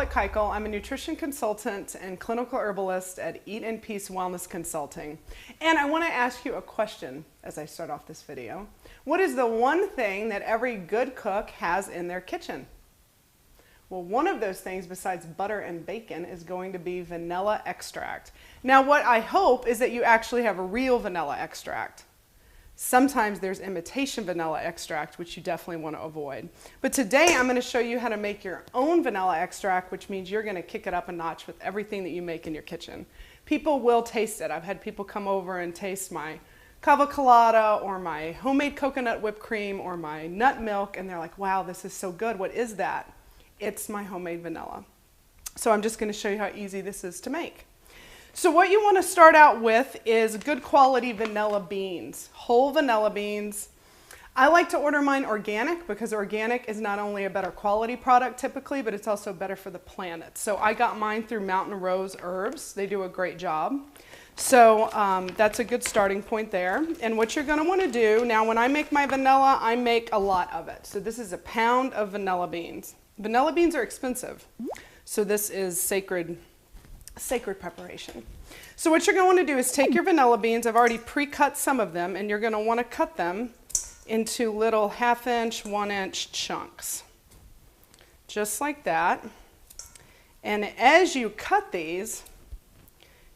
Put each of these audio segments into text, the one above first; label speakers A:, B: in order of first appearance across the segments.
A: Charlotte Keuchel. I'm a nutrition consultant and clinical herbalist at Eat in Peace Wellness Consulting. And I want to ask you a question as I start off this video. What is the one thing that every good cook has in their kitchen? Well, one of those things besides butter and bacon is going to be vanilla extract. Now, what I hope is that you actually have a real vanilla extract. Sometimes there's imitation vanilla extract, which you definitely want to avoid. But today I'm going to show you how to make your own vanilla extract, which means you're going to kick it up a notch with everything that you make in your kitchen. People will taste it. I've had people come over and taste my cava colada or my homemade coconut whipped cream or my nut milk, and they're like, wow, this is so good. What is that? It's my homemade vanilla. So I'm just going to show you how easy this is to make. So what you want to start out with is good quality vanilla beans, whole vanilla beans. I like to order mine organic because organic is not only a better quality product typically, but it's also better for the planet. So I got mine through Mountain Rose Herbs. They do a great job. So that's a good starting point there. And what you're going to want to do, now when I make my vanilla, I make a lot of it. So this is a pound of vanilla beans. Vanilla beans are expensive. So this is sacred preparation. So what you're going to want to do is take your vanilla beans. I've already pre-cut some of them, and you're going to want to cut them into little 1/2 inch, 1 inch chunks. Just like that. And as you cut these,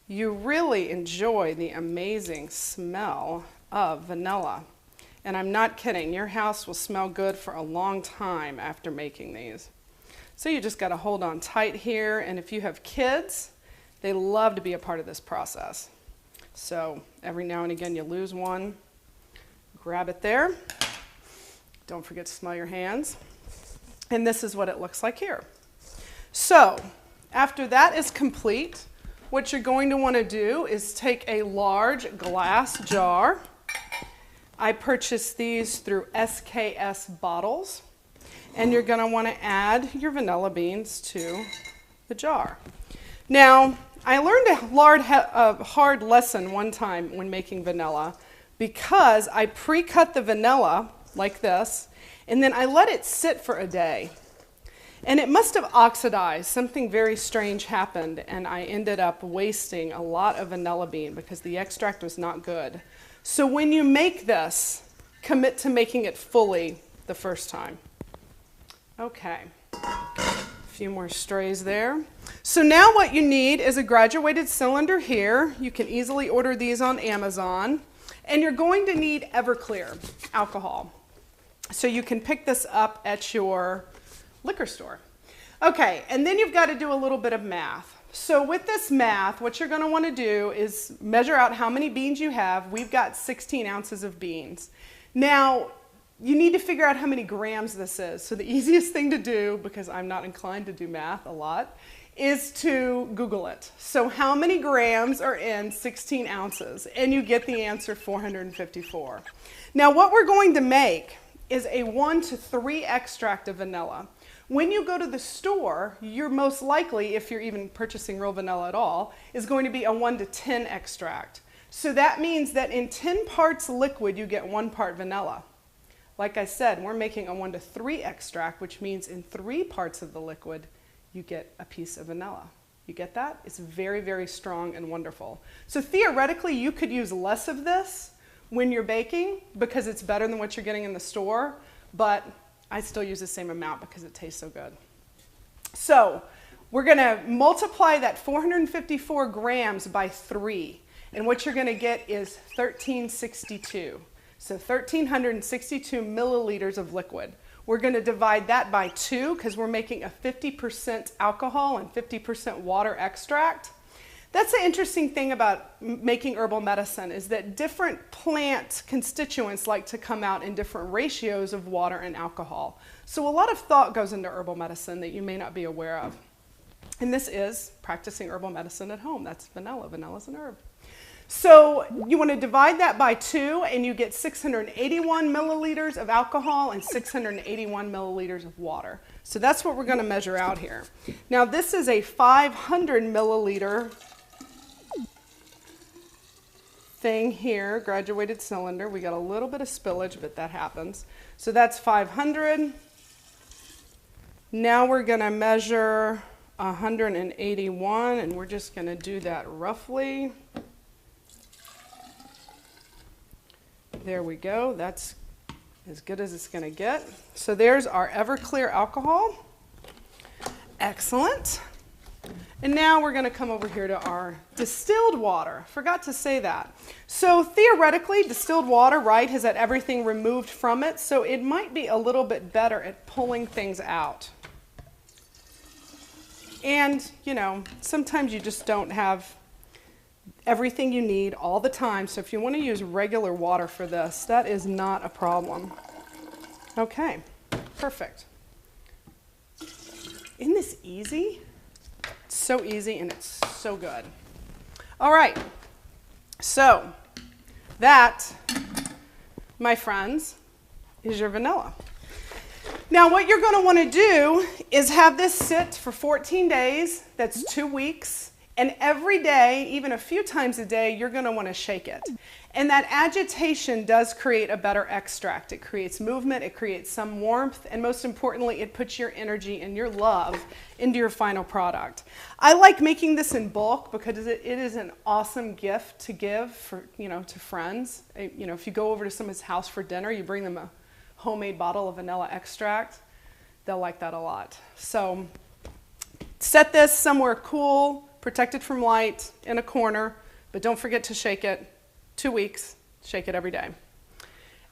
A: you really enjoy the amazing smell of vanilla. And I'm not kidding, your house will smell good for a long time after making these. So you just got to hold on tight here, and if you have kids, they love to be a part of this process. So every now and again you lose one, grab it there. Don't forget to smell your hands. And this is what it looks like here. So after that is complete, what you're going to want to do is take a large glass jar. I purchased these through SKS bottles. And you're going to want to add your vanilla beans to the jar. Now, I learned a hard lesson one time when making vanilla because I pre-cut the vanilla like this, and then I let it sit for a day. And it must have oxidized. Something very strange happened, and I ended up wasting a lot of vanilla bean because the extract was not good. So when you make this, commit to making it fully the first time. Okay. A few more strays there. So now what you need is a graduated cylinder here. You can easily order these on Amazon. And you're going to need Everclear alcohol. So you can pick this up at your liquor store. Okay, and then you've got to do a little bit of math. So with this math, what you're going to want to do is measure out how many beans you have. We've got 16 ounces of beans. Now, you need to figure out how many grams this is. So the easiest thing to do, because I'm not inclined to do math a lot, is to Google it. So how many grams are in 16 ounces? And you get the answer 454. Now what we're going to make is a 1 to 3 extract of vanilla. When you go to the store, you're most likely, if you're even purchasing real vanilla at all, is going to be a 1 to 10 extract. So that means that in 10 parts liquid, you get 1 part vanilla. Like I said, we're making a 1 to 3 extract, which means in 3 parts of the liquid, you get a piece of vanilla. You get that? It's very, very strong and wonderful. So theoretically, you could use less of this when you're baking because it's better than what you're getting in the store, but I still use the same amount because it tastes so good. So we're going to multiply that 454 grams by 3, and what you're going to get is 1362. So 1,362 milliliters of liquid. We're going to divide that by 2 because we're making a 50% alcohol and 50% water extract. That's the interesting thing about making herbal medicine is that different plant constituents like to come out in different ratios of water and alcohol. So a lot of thought goes into herbal medicine that you may not be aware of. And this is practicing herbal medicine at home. That's vanilla. Vanilla is an herb. So you want to divide that by 2 and you get 681 milliliters of alcohol and 681 milliliters of water. So that's what we're going to measure out here. Now this is a 500 milliliter thing here, graduated cylinder. We got a little bit of spillage, but that happens. So that's 500. Now we're going to measure 181, and we're just going to do that roughly. There we go. That's as good as it's going to get. So there's our Everclear alcohol. Excellent. And now we're going to come over here to our distilled water. Forgot to say that. So theoretically, distilled water, right, has had everything removed from it, so it might be a little bit better at pulling things out. And, you know, sometimes you just don't have everything you need all the time, so if you want to use regular water for this, that is not a problem. Okay, perfect. Isn't this easy? It's so easy and it's so good. All right, so that, my friends, is your vanilla. Now what you're going to want to do is have this sit for 14 days, that's 2 weeks, and every day, even a few times a day, you're going to want to shake it. And that agitation does create a better extract. It creates movement, it creates some warmth, and most importantly, it puts your energy and your love into your final product. I like making this in bulk because it is an awesome gift to give for, you know, to friends. You know, if you go over to someone's house for dinner, you bring them a homemade bottle of vanilla extract, they'll like that a lot. So set this somewhere cool, protected from light, in a corner, but don't forget to shake it. 2 weeks, shake it every day.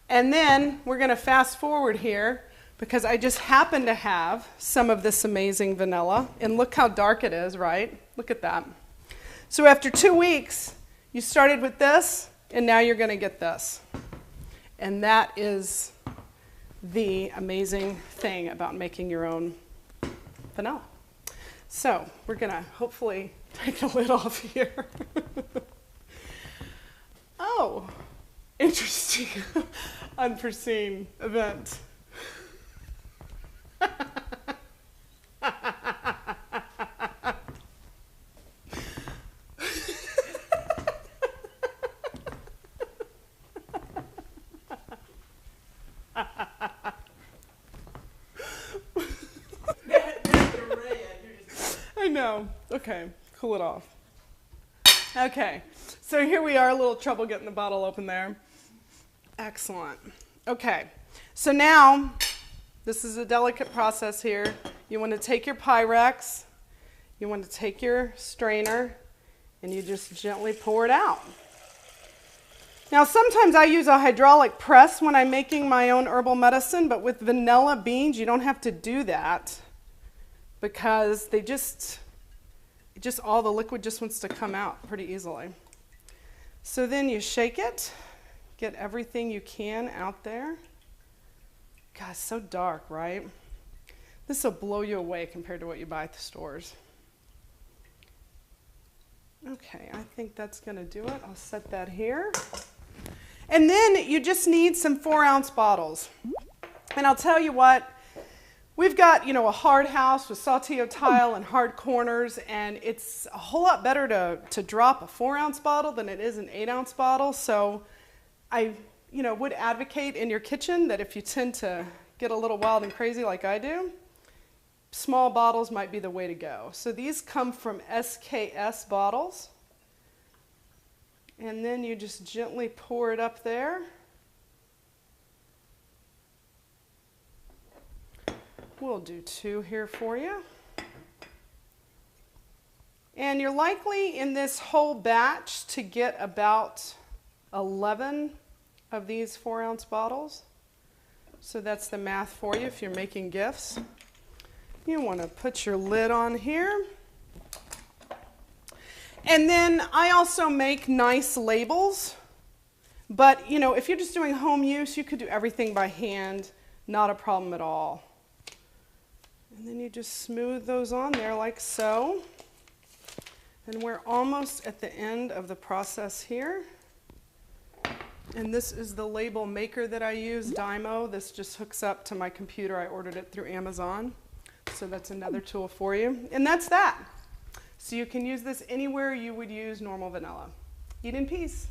A: And then we're going to fast forward here because I just happen to have some of this amazing vanilla, and look how dark it is, right? Look at that. So after 2 weeks, you started with this, and now you're going to get this. And that is the amazing thing about making your own vanilla. So we're going to hopefully take the lid off here. Oh, interesting, unforeseen event. I know. Okay, cool it off. Okay, so here we are, a little trouble getting the bottle open there. Excellent. Okay, so now, this is a delicate process here. You want to take your Pyrex, you want to take your strainer, and you just gently pour it out. Now sometimes I use a hydraulic press when I'm making my own herbal medicine, but with vanilla beans you don't have to do that because they just all the liquid just wants to come out pretty easily. So then you shake it, get everything you can out there. God, it's so dark, right? This will blow you away compared to what you buy at the stores. Okay, I think that's going to do it. I'll set that here. And then you just need some 4-ounce bottles. And I'll tell you what, we've got, you know, a hard house with saltillo tile and hard corners, and it's a whole lot better to drop a 4-ounce bottle than it is an 8-ounce bottle. So I, you know, would advocate in your kitchen that if you tend to get a little wild and crazy like I do, small bottles might be the way to go. So these come from SKS bottles. And then you just gently pour it up there. We'll do 2 here for you. And you're likely in this whole batch to get about 11 of these 4-ounce bottles. So that's the math for you if you're making gifts. You want to put your lid on here. And then I also make nice labels. But, you know, if you're just doing home use, you could do everything by hand. Not a problem at all. And then you just smooth those on there like so. And we're almost at the end of the process here. And this is the label maker that I use, DYMO. This just hooks up to my computer. I ordered it through Amazon. So that's another tool for you. And that's that. So you can use this anywhere you would use normal vanilla. Eat in peace.